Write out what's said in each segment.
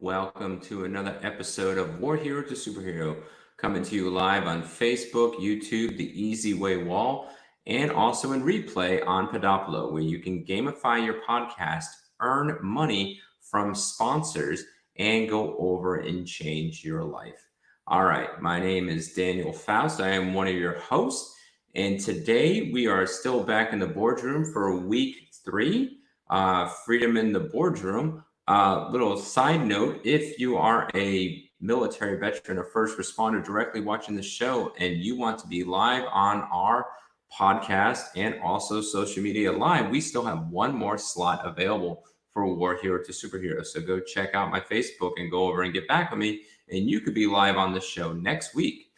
Welcome to another episode of War Hero to Superhero, coming to you live on Facebook, YouTube, the Easy Way Wall, and also in replay on Podopolo, where you can gamify your podcast, earn money from sponsors, and go over and change your life. All right, my name is Daniel Faust. I am one of your hosts, and today we are still back in the boardroom for week 3, Freedom in the Boardroom. Little side note, if you are a military veteran or first responder directly watching the show and you want to be live on our podcast and also social media live, we still have one more slot available for War Hero to Superhero. So go check out my Facebook and go over and get back with me, and you could be live on the show next week.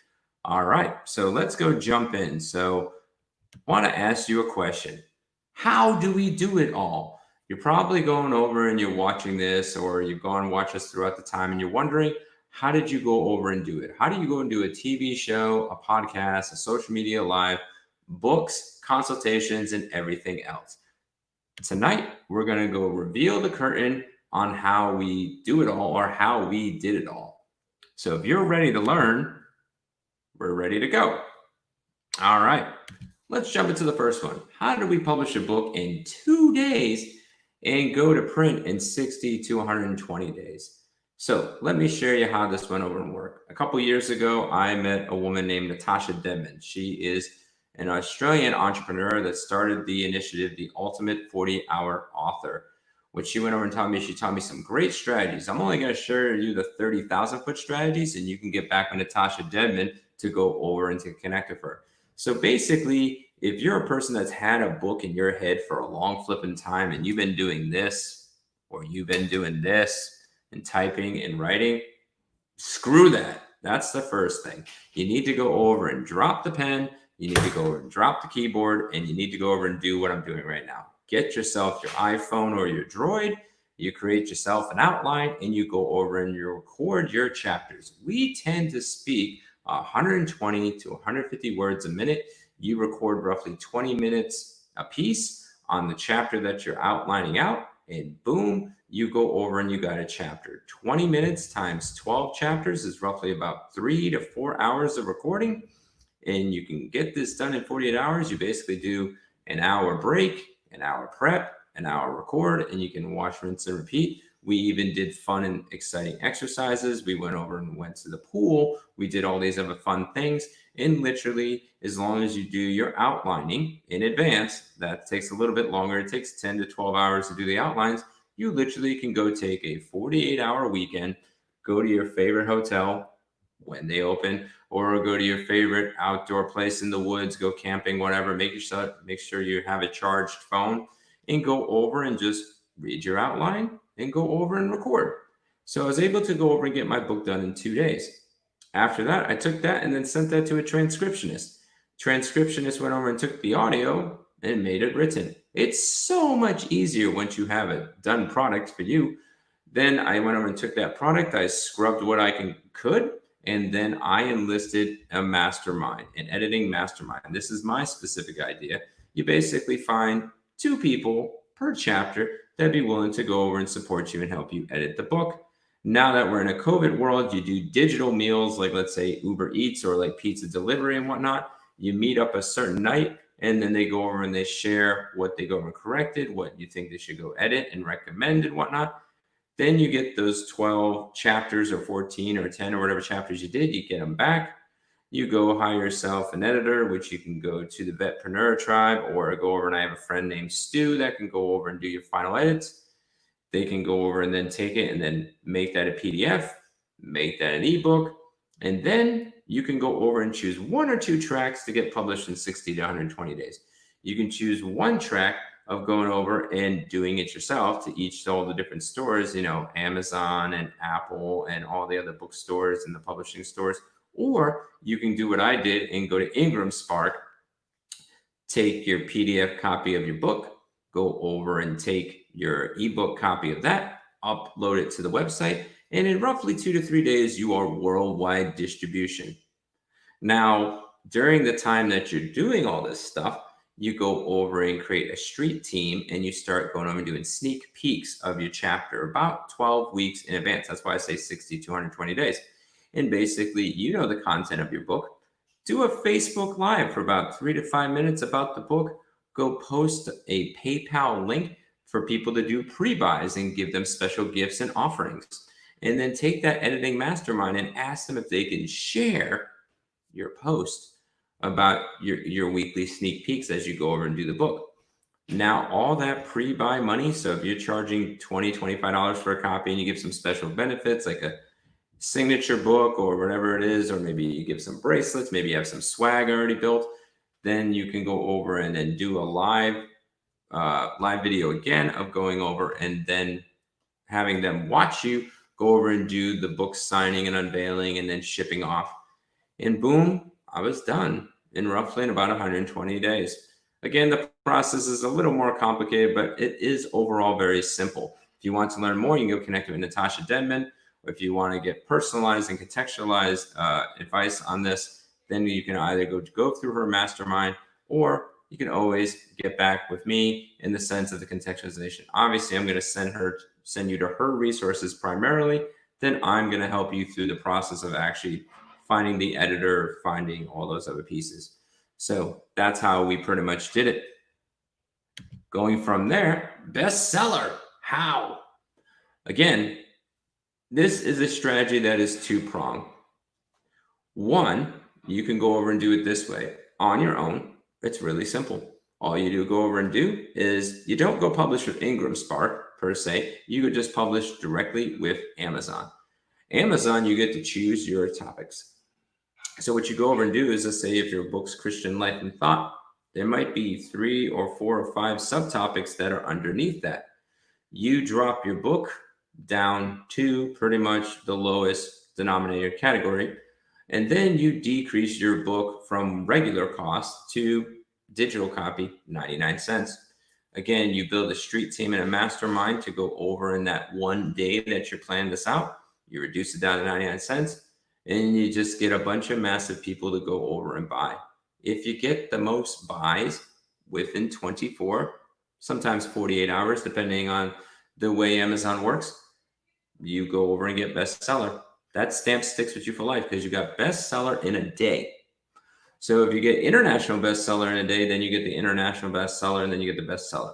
All right, so let's go jump in. So I want to ask you a question. How do we do it all? You're probably going over and you're watching this, or you've gone and watch us throughout the time, and you're wondering, how did you go over and do it? How do you go and do a TV show, a podcast, a social media live, books, consultations, and everything else? Tonight, we're going to go reveal the curtain on how we do it all, or how we did it all. So if you're ready to learn, we're ready to go. All right, let's jump into the first one. How do we publish a book in 2 days and go to print in 60 to 120 days? So let me share you how this went over and worked. A couple years ago, I met a woman named Natasha Denman. She is an Australian entrepreneur that started the initiative, The Ultimate 40-Hour Author. What she went over and taught me, she taught me some great strategies. I'm only going to share you the 30,000-foot strategies, and you can get back with Natasha Denman to go over and to connect with her. So basically, if you're a person that's had a book in your head for a long flipping time and you've been doing this or you've been doing this and typing and writing, screw that. That's the first thing. You need to go over and drop the pen. You need to go over and drop the keyboard, and you need to go over and do what I'm doing right now. Get yourself your iPhone or your Droid. You create yourself an outline, and you go over and you record your chapters. We tend to speak 120 to 150 words a minute. You record roughly 20 minutes a piece on the chapter that you're outlining out, and boom, you go over and you got a chapter. 20 minutes times 12 chapters is roughly about 3 to 4 hours of recording, and you can get this done in 48 hours. You basically do an hour break, an hour prep, an hour record, and you can wash, rinse, and repeat. We even did fun and exciting exercises. We went over and went to the pool. We did all these other fun things. And literally, as long as you do your outlining in advance, that takes a little bit longer. It takes 10 to 12 hours to do the outlines. You literally can go take a 48-hour weekend, go to your favorite hotel when they open, or go to your favorite outdoor place in the woods, go camping, whatever. Make sure you have a charged phone and go over and just read your outline and go over and record. So I was able to go over and get my book done in 2 days. After that, I took that and then sent that to a transcriptionist. Transcriptionist went over and took the audio and made it written. It's so much easier once you have a done product for you. Then I went over and took that product. I scrubbed what I could, and then I enlisted a mastermind, an editing mastermind. This is my specific idea. You basically find 2 people per chapter that'd be willing to go over and support you and help you edit the book. Now that we're in a COVID world, you do digital meals, like let's say Uber Eats or like pizza delivery and whatnot. You meet up a certain night, and then they go over and they share what they go over and corrected, what you think they should go edit and recommend and whatnot. Then you get those 12 chapters or 14 or 10 or whatever chapters you did, you get them back. You go hire yourself an editor, which you can go to the Vetpreneur Tribe or go over, and I have a friend named Stu that can go over and do your final edits. They can go over and then take it and then make that a PDF, make that an ebook, and then you can go over and choose 1 or 2 tracks to get published in 60 to 120 days. You can choose 1 track of going over and doing it yourself to all the different stores, Amazon and Apple and all the other bookstores and the publishing stores. Or you can do what I did and go to Ingram Spark, take your PDF copy of your book, go over and take your ebook copy of that, upload it to the website, and in roughly 2 to 3 days, you are worldwide distribution. Now, during the time that you're doing all this stuff, you go over and create a street team and you start going over and doing sneak peeks of your chapter about 12 weeks in advance. That's why I say 60 to 120 days. And basically, you know the content of your book. Do a Facebook Live for about 3 to 5 minutes about the book. Go post a PayPal link for people to do pre-buys and give them special gifts and offerings. And then take that editing mastermind and ask them if they can share your post about your weekly sneak peeks as you go over and do the book. Now, all that pre-buy money, so if you're charging $20, $25 for a copy and you give some special benefits like a signature book or whatever it is, or maybe you give some bracelets, maybe you have some swag already built, then you can go over and then do a live video again of going over and then having them watch you go over and do the book signing and unveiling and then shipping off. And boom, I was done in roughly about 120 days. Again, the process is a little more complicated, but it is overall very simple. If you want to learn more, you can go connect with Natasha Denman. Or if you want to get personalized and contextualized advice on this, then you can either go through her mastermind, or you can always get back with me in the sense of the contextualization. Obviously, I'm going to send you to her resources primarily. Then I'm going to help you through the process of actually finding the editor, finding all those other pieces. So that's how we pretty much did it. Going from there, bestseller. How? Again, this is a strategy that is two-pronged. One, you can go over and do it this way on your own. It's really simple. All you do go over and do is you don't go publish with Ingram Spark per se. You could just publish directly with Amazon. Amazon, you get to choose your topics. So what you go over and do is, let's say if your book's Christian life and thought, there might be 3 or 4 or 5 subtopics that are underneath that. You drop your book down to pretty much the lowest denominator category, and then you decrease your book from regular cost to digital copy, 99 cents. Again, you build a street team and a mastermind to go over in that one day that you're planning this out. You reduce it down to 99 cents. And you just get a bunch of massive people to go over and buy. If you get the most buys within 24, sometimes 48 hours, depending on the way Amazon works, you go over and get bestseller. That stamp sticks with you for life because you got bestseller in a day. So if you get international bestseller in a day, then you get the international bestseller and then you get the bestseller.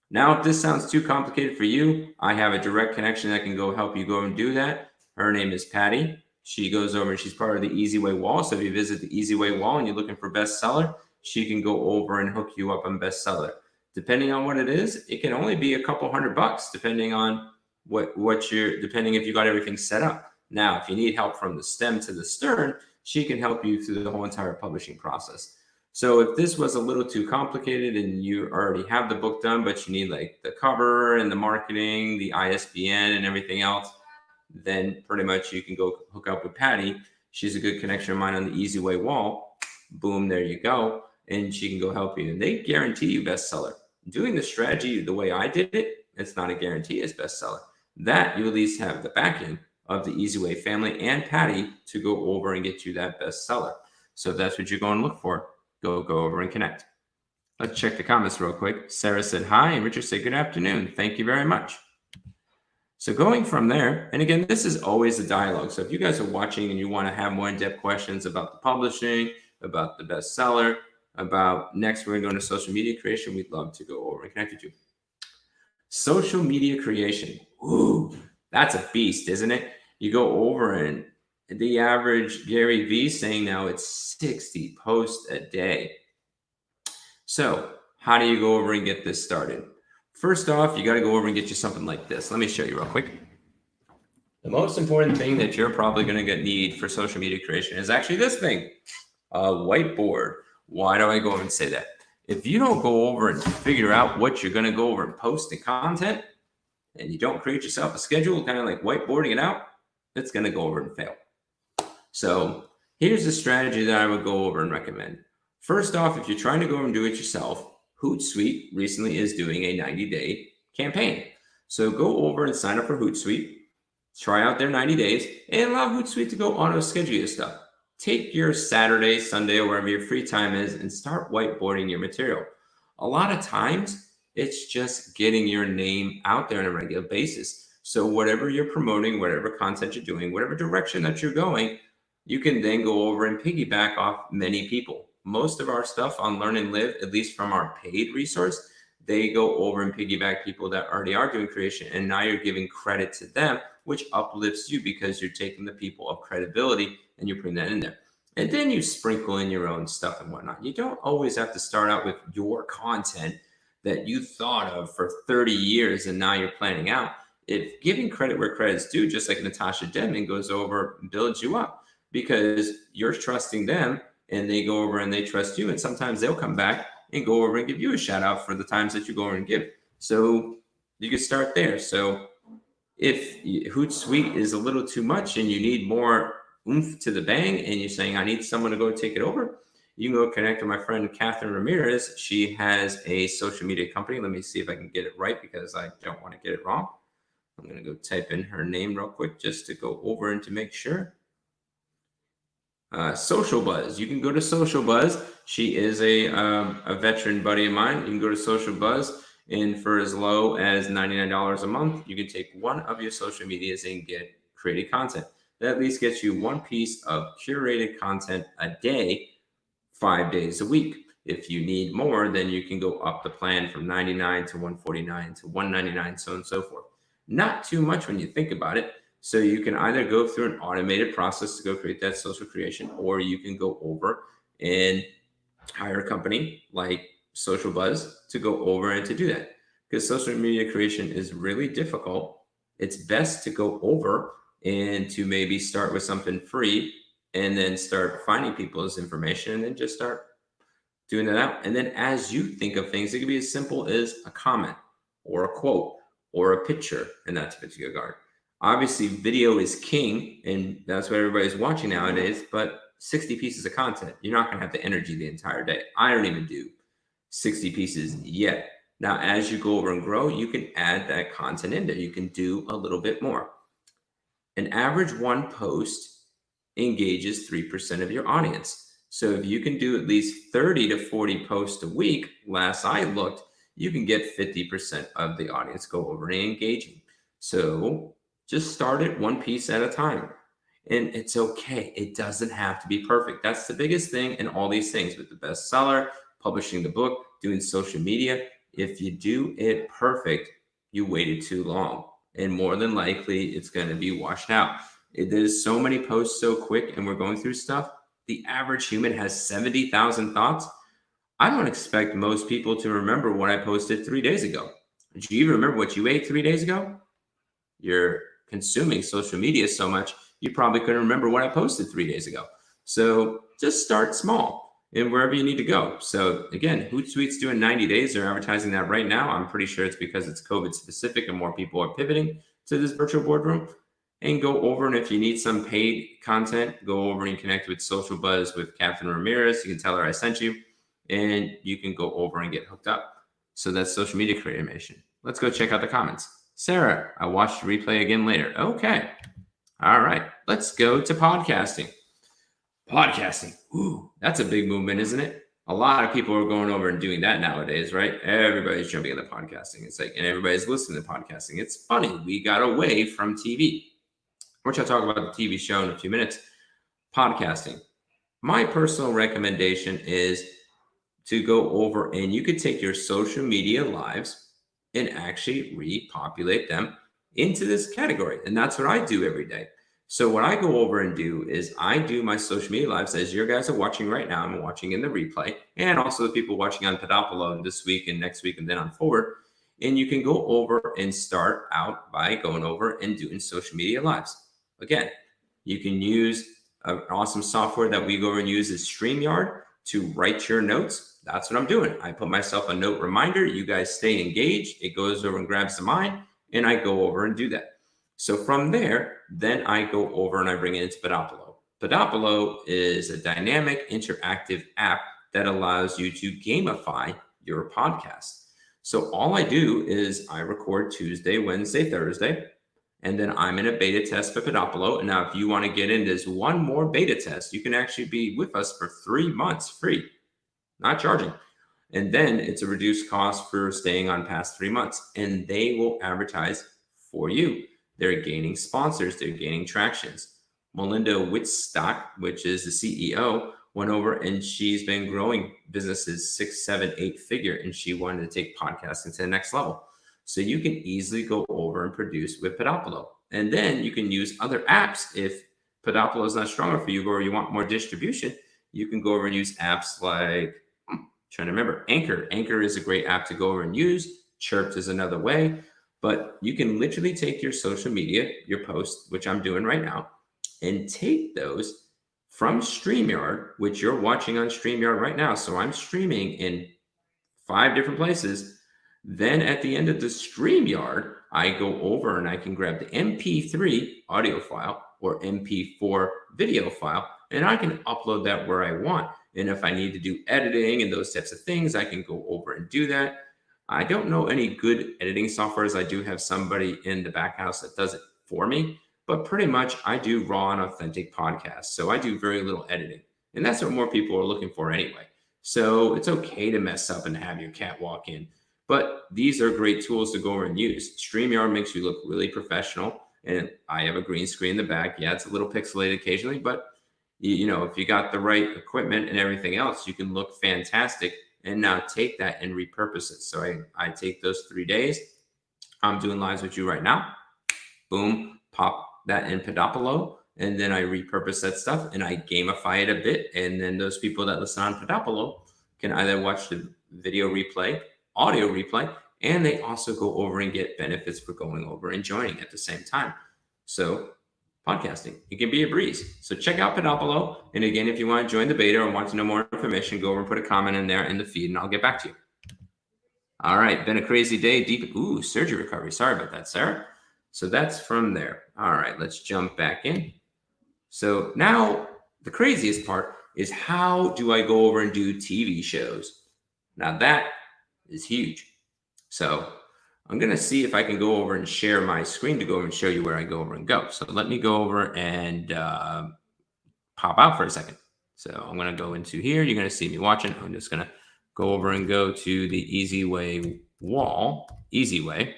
Now, if this sounds too complicated for you, I have a direct connection that can go help you go and do that. Her name is Patty. She goes over and she's part of the Easy Way Wall. So if you visit the Easy Way Wall and you're looking for bestseller, she can go over and hook you up on bestseller. Depending on what it is, it can only be a couple $100, depending on depending if you got everything set up. Now, if you need help from the stem to the stern, she can help you through the whole entire publishing process. So if this was a little too complicated and you already have the book done, but you need like the cover and the marketing, the ISBN and everything else, then pretty much you can go hook up with Patty. She's a good connection of mine on the Easy Way Wall. Boom, there you go. And she can go help you. And they guarantee you bestseller. Doing the strategy the way I did it, it's not a guarantee as bestseller. That you at least have the backing of the Easy Way family and Patty to go over and get you that bestseller. So if that's what you're going to look for, go over and connect. Let's check the comments real quick. Sarah said hi, and Richard said good afternoon. Thank you very much. So going from there, and again, this is always a dialogue. So if you guys are watching and you want to have more in-depth questions about the publishing, about the bestseller, about next we're going to social media creation, we'd love to go over and connect with you. Social media creation. Ooh, that's a beast, isn't it? You go over and the average Gary Vee saying now it's 60 posts a day. So how do you go over and get this started? First off, you got to go over and get you something like this. Let me show you real quick. The most important thing that you're probably going to need for social media creation is actually this thing, a whiteboard. Why do I go over and say that? If you don't go over and figure out what you're going to go over and post in content, and you don't create yourself a schedule, kind of like whiteboarding it out, it's going to go over and fail. So here's the strategy that I would go over and recommend. First off, if you're trying to go over and do it yourself, Hootsuite recently is doing a 90-day campaign. So go over and sign up for Hootsuite, try out their 90 days, and allow Hootsuite to go auto schedule your stuff. take your Saturday, Sunday, or wherever your free time is and start whiteboarding your material. A lot of times, it's just getting your name out there on a regular basis. So whatever you're promoting, whatever content you're doing, whatever direction that you're going, you can then go over and piggyback off many people. Most of our stuff on Learn and Live, at least from our paid resource, they go over and piggyback people that already are doing creation. And now you're giving credit to them, which uplifts you because you're taking the people of credibility and you're putting that in there. And then you sprinkle in your own stuff and whatnot. You don't always have to start out with your content that you thought of for 30 years and now you're planning out. If giving credit where credit's due, just like Natasha Denman goes over, builds you up because you're trusting them and they go over and they trust you. And sometimes they'll come back and go over and give you a shout out for the times that you go over and give. So you can start there. So if Hootsuite is a little too much and you need more oomph to the bang and you're saying, I need someone to go take it over, you can go connect with my friend Catherine Ramirez. She has a social media company. Let me see if I can get it right because I don't want to get it wrong. I'm going to go type in her name real quick just to go over and to make sure. Social Buzz. You can go to Social Buzz. She is a veteran buddy of mine. You can go to Social Buzz, and for as low as $99 a month, you can take one of your social medias and get created content. That at least gets you one piece of curated content a day, 5 days a week. If you need more, then you can go up the plan from $99 to $149 to $199, so on and so forth. Not too much when you think about it. So you can either go through an automated process to go create that social creation, or you can go over and hire a company like Social Buzz to go over and to do that. Because social media creation is really difficult. It's best to go over and to maybe start with something free and then start finding people's information and then just start doing that out. And then as you think of things, it can be as simple as a comment or a quote or a picture in that particular regard. Obviously, video is king, and that's what everybody's watching nowadays, but 60 pieces of content, you're not going to have the energy the entire day. I don't even do 60 pieces yet. Now, as you go over and grow, you can add that content in there. You can do a little bit more. An average one post engages 3% of your audience. So if you can do at least 30 to 40 posts a week, last I looked, you can get 50% of the audience go over and engaging. So just start it one piece at a time. And it's okay. It doesn't have to be perfect. That's the biggest thing in all these things with the bestseller, publishing the book, doing social media. If you do it perfect, you waited too long. And more than likely, it's going to be washed out. There's so many posts so quick and we're going through stuff. The average human has 70,000 thoughts. I don't expect most people to remember what I posted 3 days ago. Do you remember what you ate 3 days ago? You're consuming social media so much, you probably couldn't remember what I posted 3 days ago. So just start small and wherever you need to go. So again, Hootsuite's doing 90 days. They're advertising that right now. I'm pretty sure it's because it's COVID specific and more people are pivoting to this virtual boardroom. And go over, and if you need some paid content, go over and connect with Social Buzz with Catherine Ramirez. You can tell her I sent you, and you can go over and get hooked up. So that's social media creation. Let's go check out the comments. Sarah, I watched the replay again later. Okay. All right. Let's go to podcasting. Podcasting. Ooh, that's a big movement, isn't it? A lot of people are going over and doing that nowadays, right? Everybody's jumping into podcasting. It's like, and everybody's listening to podcasting. It's funny. We got away from TV, which I'll talk about the TV show in a few minutes. Podcasting. My personal recommendation is to go over and you could take your social media lives and actually repopulate them into this category. And that's what I do every day. So what I go over and do is I do my social media lives as you guys are watching right now. I'm watching in the replay, and also the people watching on Podopolo this week and next week and then on forward. And you can go over and start out by going over and doing social media lives. Again, you can use an awesome software that we go over and use is StreamYard to write your notes. That's what I'm doing. I put myself a note reminder. You guys stay engaged. It goes over and grabs the mine, and I go over and do that. So from there, then I go over and I bring it into Podopolo. Podopolo is a dynamic, interactive app that allows you to gamify your podcast. So all I do is I record Tuesday, Wednesday, Thursday, And then I'm in a beta test for Podopolo. And now if you want to get in this one more beta test, you can actually be with us for 3 months free, not charging. And then it's a reduced cost for staying on past 3 months. And they will advertise for you. They're gaining sponsors. They're gaining tractions. Melinda Whitstock, which is the CEO, went over and she's been growing businesses 6, 7, 8 figure. And she wanted to take podcasting to the next level. So you can easily go over and produce with Podopolo. And then you can use other apps. If Podopolo is not stronger for you or you want more distribution, you can go over and use apps like, trying to remember, Anchor. Anchor is a great app to go over and use. Chirped is another way. But you can literally take your social media, your posts, which I'm doing right now, and take those from StreamYard, which you're watching on StreamYard right now. So I'm streaming in 5 different places. Then at the end of the StreamYard, I go over and I can grab the MP3 audio file or MP4 video file, and I can upload that where I want. And if I need to do editing and those types of things, I can go over and do that. I don't know any good editing softwares. I do have somebody in the back house that does it for me, but pretty much I do raw and authentic podcasts. So I do very little editing, and that's what more people are looking for anyway. So it's okay to mess up and have your cat walk in. But these are great tools to go over and use. StreamYard makes you look really professional. And I have a green screen in the back. Yeah, it's a little pixelated occasionally, but you know, if you got the right equipment and everything else, you can look fantastic. And now take that and repurpose it. So I take those 3 days. I'm doing lives with you right now. Boom, pop that in Podopolo. And then I repurpose that stuff and I gamify it a bit. And then those people that listen on Podopolo can either watch the video replay, audio replay, and they also go over and get benefits for going over and joining at the same time. So podcasting, it can be a breeze. So check out Podopolo. And again, if you want to join the beta or want to know more information, go over and put a comment in there in the feed and I'll get back to you. All right, been a crazy day. Deep, surgery recovery. Sorry about that, Sarah. So that's from there. All right, let's jump back in. So now the craziest part is, how do I go over and do TV shows? Now that is huge. So I'm going to see if I can go over and share my screen to go over and show you where I go over and go. So let me go over and pop out for a second. So I'm going to go into here. You're going to see me watching. I'm just going to go over and go to the Easy Way wall. Easy Way.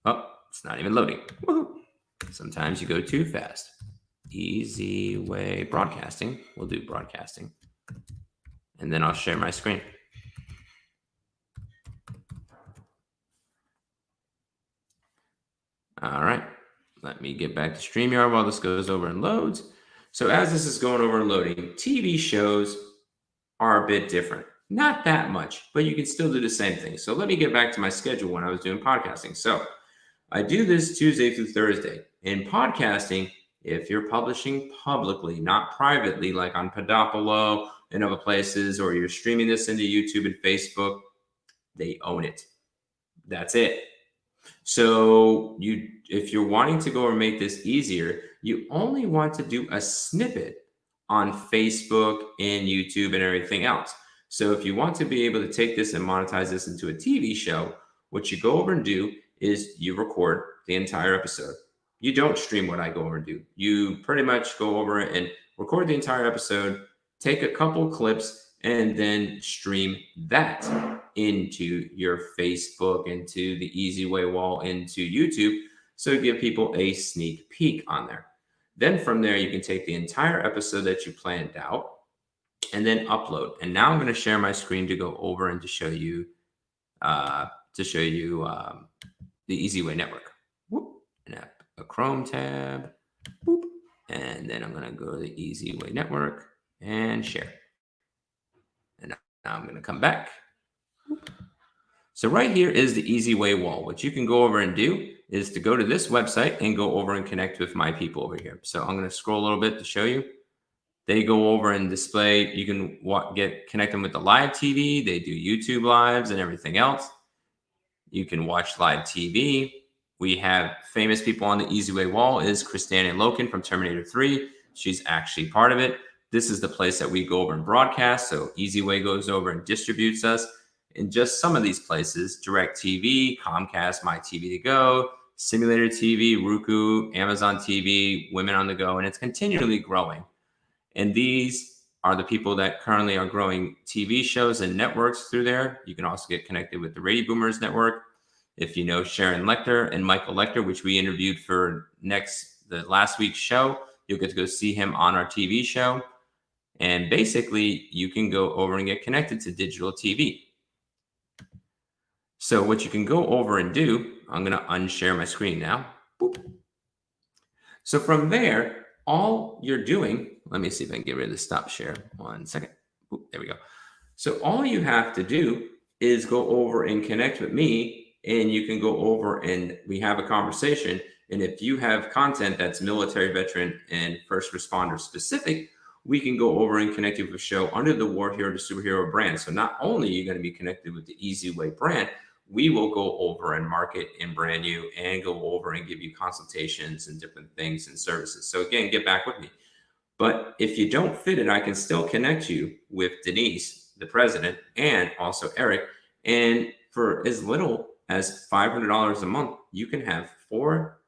Oh, it's not even loading. Woo-hoo. Sometimes you go too fast. Easy Way broadcasting. We'll do broadcasting. And then I'll share my screen. All right, let me get back to StreamYard while this goes over and loads. So as this is going over and loading, TV shows are a bit different. Not that much, but you can still do the same thing. So let me get back to my schedule when I was doing podcasting. So I do this Tuesday through Thursday. In podcasting, if you're publishing publicly, not privately, like on Podopolo and other places, or you're streaming this into YouTube and Facebook, they own it. That's it. So if you're wanting to go and make this easier, you only want to do a snippet on Facebook and YouTube and everything else. So if you want to be able to take this and monetize this into a TV show, what you go over and do is you record the entire episode. You don't stream what I go over and do. You pretty much go over and record the entire episode, take a couple clips, and then stream that into your Facebook, into the Easy Way wall, into YouTube. So give people a sneak peek on there. Then from there, you can take the entire episode that you planned out and then upload. And now I'm going to share my screen to go over and to show you the Easy Way network. Whoop, and a Chrome tab. Whoop, and then I'm going to go to the Easy Way network and share. And now I'm going to come back. So right here is the Easy Way wall. What you can go over and do is to go to this website and go over and connect with my people over here. So I'm going to scroll a little bit to show you. They go over and display. You can connect them with the live TV. They do YouTube lives and everything else. You can watch live TV. We have famous people on the Easy Way wall is Christiane Loken from Terminator 3. She's actually part of it. This is the place that we go over and broadcast. So Easy Way goes over and distributes us in just some of these places: DirecTV, Comcast, My TV to Go, Simulator TV, Roku, Amazon TV, Women on the Go, and it's continually growing. And these are the people that currently are growing TV shows and networks through there. You can also get connected with the Radio Boomers Network. If you know Sharon Lecter and Michael Lecter, which we interviewed for the last week's show, you'll get to go see him on our TV show. And basically, you can go over and get connected to digital TV. So what you can go over and do, I'm going to unshare my screen now. Boop. So from there, all you're doing, let me see if I can get rid of the stop share. 1 second. Boop, there we go. So all you have to do is go over and connect with me, and you can go over and we have a conversation. And if you have content that's military, veteran, and first responder specific, we can go over and connect you with a show under the War Hero to Superhero brand. So not only are you going to be connected with the Easy Way brand, we will go over and market and brand you and go over and give you consultations and different things and services. So again, get back with me. But if you don't fit it, I can still connect you with Denise, the president, and also Eric. And for as little as $500 a month, you can have four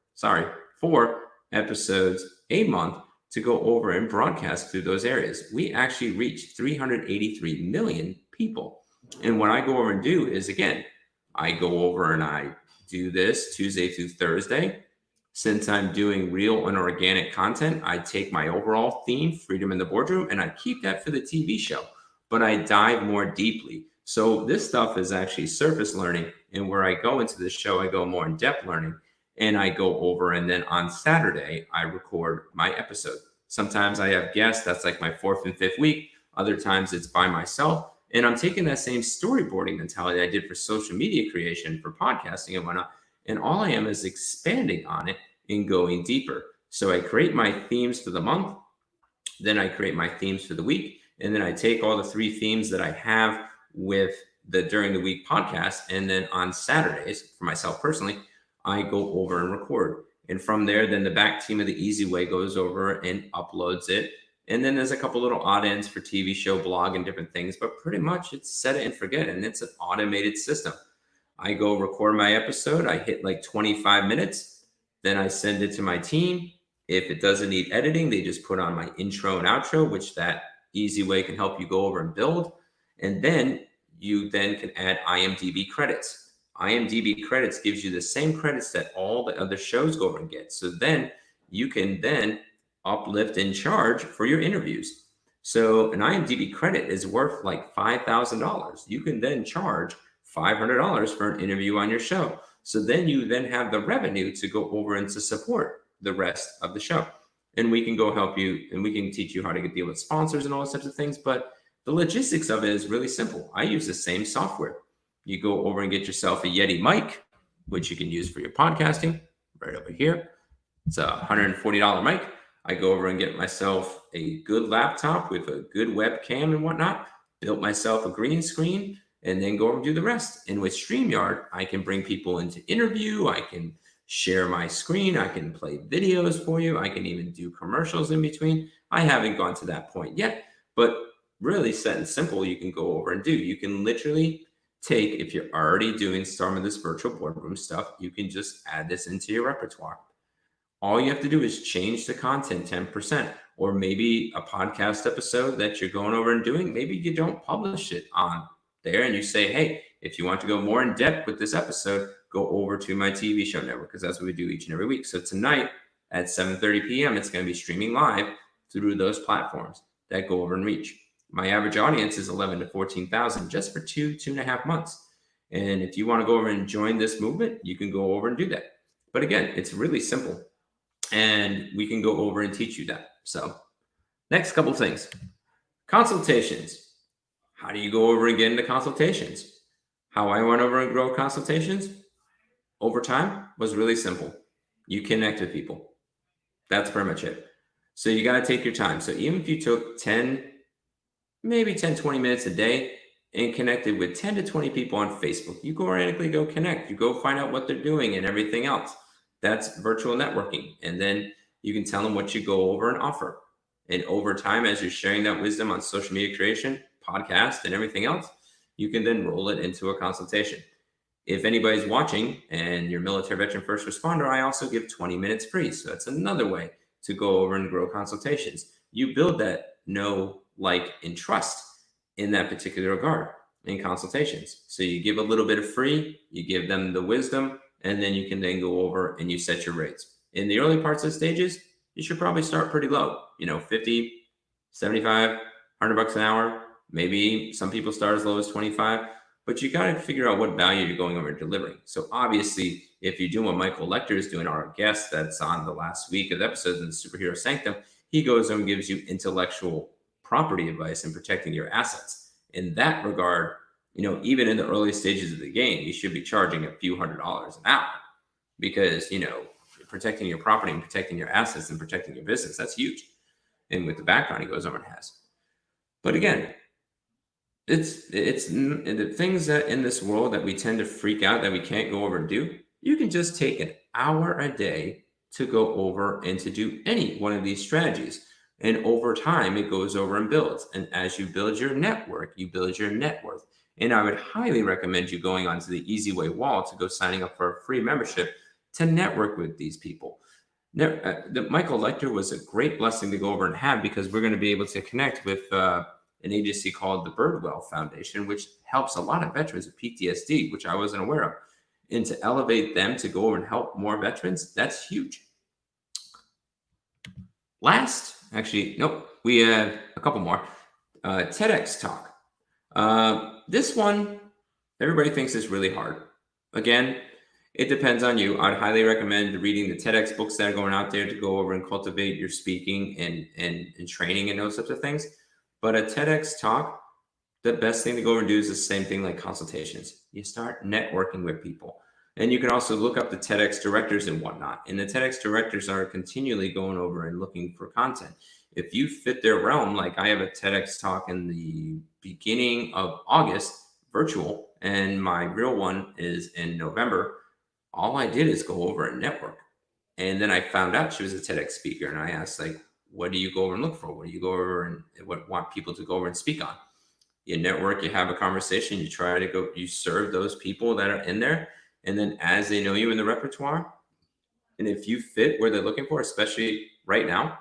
episodes a month to go over and broadcast through those areas. We actually reach 383 million people. And what I go over and do is, again, I go over and I do this Tuesday through Thursday. Since I'm doing real and organic content, I take my overall theme, freedom in the boardroom, and I keep that for the TV show, but I dive more deeply. So this stuff is actually surface learning. And where I go into the show, I go more in depth learning, and I go over. And then on Saturday, I record my episode. Sometimes I have guests. That's like my 4th and 5th week. Other times it's by myself. And I'm taking that same storyboarding mentality I did for social media creation, for podcasting and whatnot. And all I am is expanding on it and going deeper. So I create my themes for the month. Then I create my themes for the week. And then I take all the 3 themes that I have with the during the week podcast. And then on Saturdays, for myself personally, I go over and record. And from there, then the back team of the Easy Way goes over and uploads it. And then there's a couple little odd ends for TV show, blog, and different things. But pretty much it's set it and forget it. And it's an automated system. I go record my episode. I hit like 25 minutes. Then I send it to my team. If it doesn't need editing, they just put on my intro and outro, which that Easy Way can help you go over and build. And then you then can add IMDb credits. IMDb credits gives you the same credits that all the other shows go over and get. So then you can then uplift and charge for your interviews. So an IMDb credit is worth like $5,000. You can then charge $500 for an interview on your show. So then you then have the revenue to go over and to support the rest of the show. And we can go help you, and we can teach you how to deal with sponsors and all those types of things. But the logistics of it is really simple. I use the same software. You go over and get yourself a Yeti mic, which you can use for your podcasting right over here. It's a $140 mic. I go over and get myself a good laptop with a good webcam and whatnot, built myself a green screen, and then go over and do the rest. And with StreamYard, I can bring people into interview. I can share my screen. I can play videos for you. I can even do commercials in between. I haven't gone to that point yet, but really set and simple, you can go over and do. You can literally take, if you're already doing some of this virtual boardroom stuff, you can just add this into your repertoire. All you have to do is change the content 10%, or maybe a podcast episode that you're going over and doing. Maybe you don't publish it on there and you say, hey, if you want to go more in depth with this episode, go over to my TV show network, because that's what we do each and every week. So tonight at 7:30 p.m., it's going to be streaming live through those platforms that go over and reach. My average audience is 11 to 14,000 just for 2.5 months. And if you want to go over and join this movement, you can go over and do that. But again, it's really simple. And we can go over and teach you that. So next couple of things. Consultations. How do you go over and get into consultations? How I went over and grow consultations over time was really simple. You connect with people. That's pretty much it. So you got to take your time. So even if you took 20 minutes a day and connected with 10 to 20 people on Facebook, you go organically go connect. You go find out what they're doing and everything else. That's virtual networking. And then you can tell them what you go over and offer. And over time, as you're sharing that wisdom on social media creation, podcast, and everything else, you can then roll it into a consultation. If anybody's watching and you're military veteran first responder, I also give 20 minutes free. So that's another way to go over and grow consultations. You build that know, like, and trust in that particular regard in consultations. So you give a little bit of free, you give them the wisdom, and then you can then go over and you set your rates. In the early parts of the stages, you should probably start pretty low, 50, 75, 100 bucks an hour. Maybe some people start as low as 25, but you got to figure out what value you're going over and delivering. So obviously, if you do what Michael Lecter is doing, our guest that's on the last week of the episodes in the Superhero Sanctum, he goes and gives you intellectual property advice and protecting your assets. In that regard, even in the early stages of the game, you should be charging a few $100s an hour because, protecting your property and protecting your assets and protecting your business, that's huge. And with the background he goes over and has. But again, it's the things that in this world that we tend to freak out that we can't go over and do. You can just take an hour a day to go over and to do any one of these strategies. And over time, it goes over and builds. And as you build your network, you build your net worth. And I would highly recommend you going onto the Easy Way wall to go signing up for a free membership to network with these people. The Michael Lecter was a great blessing to go over and have because we're going to be able to connect with an agency called the Birdwell Foundation, which helps a lot of veterans with PTSD, which I wasn't aware of. And to elevate them to go over and help more veterans, that's huge. Last, actually, nope, we have a couple more. TEDx Talk. This one, everybody thinks is really hard. Again, it depends on you. I'd highly recommend reading the TEDx books that are going out there to go over and cultivate your speaking and training and those types of things. But a TEDx talk, the best thing to go over and do is the same thing like consultations. You start networking with people. And you can also look up the TEDx directors and whatnot. And the TEDx directors are continually going over and looking for content. If you fit their realm, like I have a TEDx talk in the beginning of August, virtual, and my real one is in November, all I did is go over and network. And then I found out she was a TEDx speaker. And I asked, like, what do you go over and look for? What do you go over and want people to go over and speak on? You network, you have a conversation, you try to go, you serve those people that are in there. And then as they know you in the repertoire, and if you fit where they're looking for, especially right now,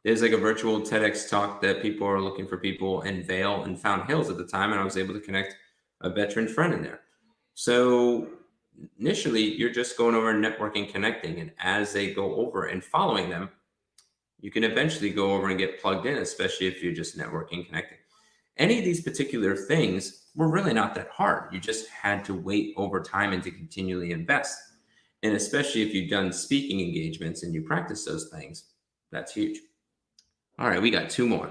there's like a virtual TEDx talk that people are looking for people in Vail and Fountain Hills at the time. And I was able to connect a veteran friend in there. So initially, you're just going over and networking, connecting. And as they go over and following them, you can eventually go over and get plugged in, especially if you're just networking, connecting. Any of these particular things were really not that hard. You just had to wait over time and to continually invest. And especially if you've done speaking engagements and you practice those things, that's huge. All right, we got two more.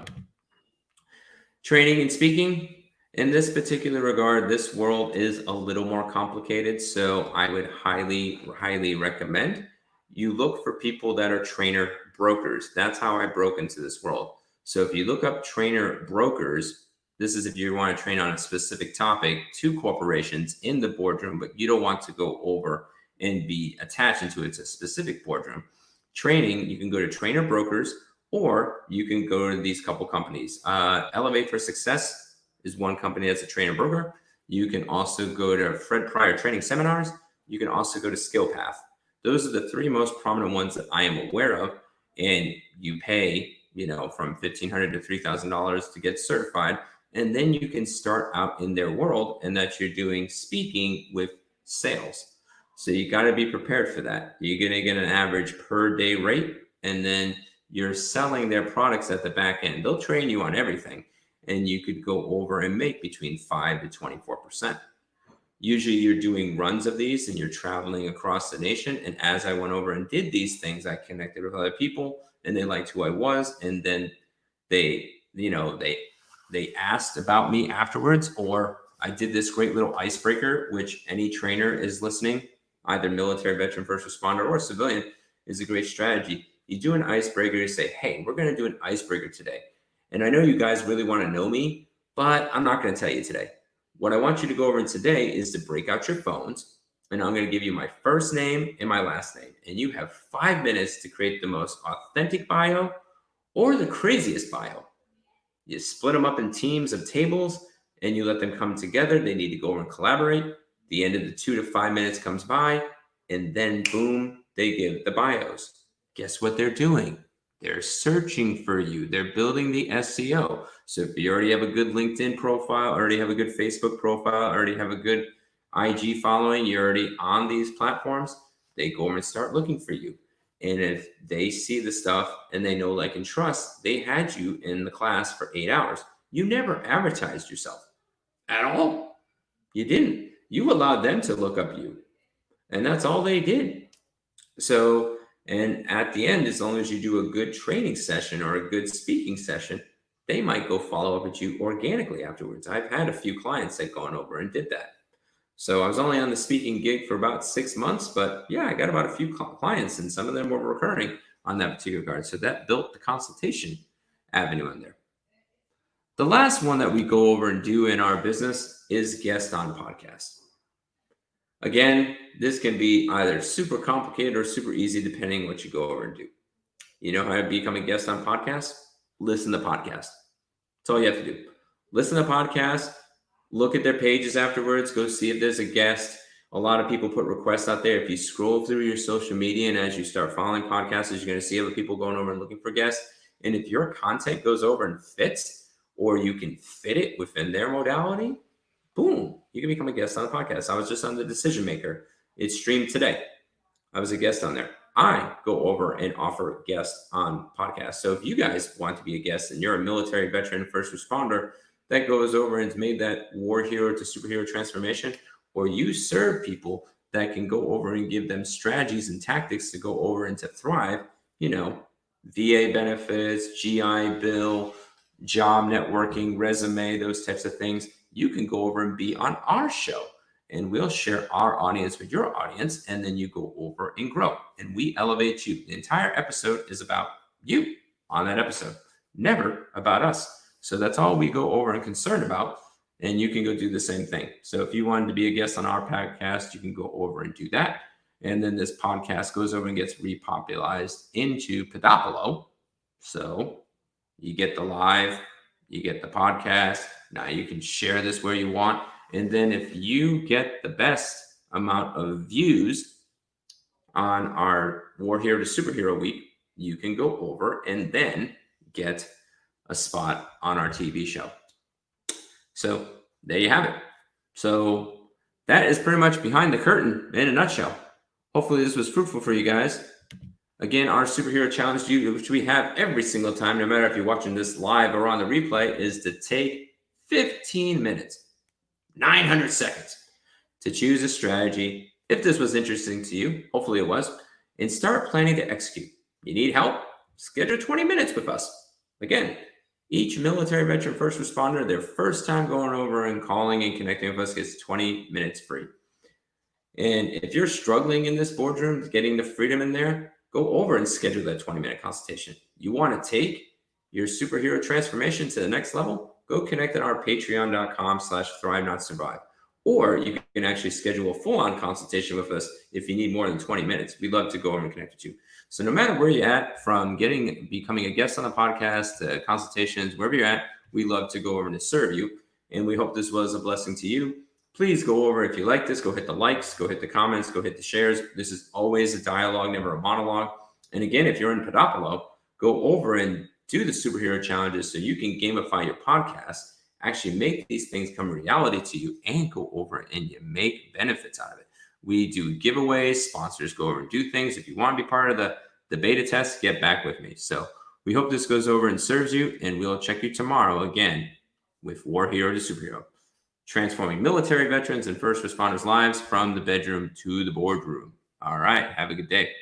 Training and speaking. In this particular regard, this world is a little more complicated. So I would highly, highly recommend you look for people that are trainer brokers. That's how I broke into this world. So if you look up trainer brokers, this is if you want to train on a specific topic to corporations in the boardroom, but you don't want to go over and be attached into it to a specific boardroom training. You can go to trainer brokers, or you can go to these couple companies. Elevate for Success is one company that's a trainer broker. You can also go to Fred Pryor Training Seminars. You can also go to SkillPath. Those are the three most prominent ones that I am aware of. And you pay, from $1,500 to $3,000 to get certified. And then you can start out in their world, and that you're doing speaking with sales. So you got to be prepared for that. You're going to get an average per day rate, and then you're selling their products at the back end. They'll train you on everything, and you could go over and make between 5 to 24%. Usually you're doing runs of these and you're traveling across the nation. And as I went over and did these things, I connected with other people and they liked who I was. And then they asked about me afterwards, or I did this great little icebreaker, which any trainer is listening, either military, veteran, first responder, or civilian, is a great strategy. You do an icebreaker, you say, hey, we're going to do an icebreaker today. And I know you guys really want to know me, but I'm not going to tell you today. What I want you to go over today is to break out your phones, and I'm going to give you my first name and my last name. And you have 5 minutes to create the most authentic bio or the craziest bio. You split them up in teams of tables and you let them come together. They need to go over and collaborate. The end of the 2 to 5 minutes comes by, and then boom, they give the bios. Guess what they're doing? They're searching for you. They're building the SEO. So if you already have a good LinkedIn profile, already have a good Facebook profile, already have a good IG following, you're already on these platforms, they go over and start looking for you. And if they see the stuff and they know, like, and trust, they had you in the class for 8 hours. You never advertised yourself at all. You didn't. You allowed them to look up you. And that's all they did. So, and at the end, as long as you do a good training session or a good speaking session, they might go follow up with you organically afterwards. I've had a few clients that gone over and did that. So I was only on the speaking gig for about 6 months, but yeah, I got about a few clients, and some of them were recurring on that particular regard. So that built the consultation avenue in there. The last one that we go over and do in our business is guest on podcasts. Again, this can be either super complicated or super easy depending what you go over and do. You know how to become a guest on podcasts? Listen to podcasts. That's all you have to do. Listen to podcasts, look at their pages afterwards, go see if there's a guest. A lot of people put requests out there. If you scroll through your social media and as you start following podcasters, you're going to see other people going over and looking for guests. And if your content goes over and fits, or you can fit it within their modality, boom, you can become a guest on a podcast. I was just on The Decision Maker. It streamed today. I was a guest on there. I go over and offer guests on podcasts. So if you guys want to be a guest and you're a military veteran, first responder that goes over and has made that war hero to superhero transformation, or you serve people that can go over and give them strategies and tactics to go over and to thrive, you know, VA benefits, GI Bill, job networking, resume, those types of things, you can go over and be on our show, and we'll share our audience with your audience, and then you go over and grow, and we elevate you. The entire episode is about you on that episode, never about us. So that's all we go over and concerned about, and you can go do the same thing. So if you wanted to be a guest on our podcast, you can go over and do that. And then this podcast goes over and gets repopularized into Podopolo. So you get the live, you get the podcast. Now you can share this where you want. And then if you get the best amount of views on our War Hero to Superhero Week, you can go over and then get a spot on our TV show. So there you have it. So that is pretty much behind the curtain in a nutshell. Hopefully this was fruitful for you guys. Again, our superhero challenge, which we have every single time, no matter if you're watching this live or on the replay, is to take 15 minutes, 900 seconds to choose a strategy. If this was interesting to you, hopefully it was, and start planning to execute. You need help? Schedule 20 minutes with us. Again, each military veteran first responder, their first time going over and calling and connecting with us gets 20 minutes free. And if you're struggling in this boardroom, getting the freedom in there, go over and schedule that 20-minute consultation. You want to take your superhero transformation to the next level? Go connect at our patreon.com/thrive-not-survive. Or you can actually schedule a full-on consultation with us if you need more than 20 minutes. We'd love to go over and connect with you. So no matter where you're at, from becoming a guest on the podcast to consultations, wherever you're at, we love to go over and to serve you. And we hope this was a blessing to you. Please go over, if you like this, go hit the likes, go hit the comments, go hit the shares. This is always a dialogue, never a monologue. And again, if you're in Podopolo, go over and do the superhero challenges so you can gamify your podcast, actually make these things come reality to you, and go over and you make benefits out of it. We do giveaways, sponsors go over and do things. If you want to be part of the beta test, get back with me. So we hope this goes over and serves you, and we'll check you tomorrow again with War Hero to Superhero, transforming military veterans and first responders' lives from the bedroom to the boardroom. All right, have a good day.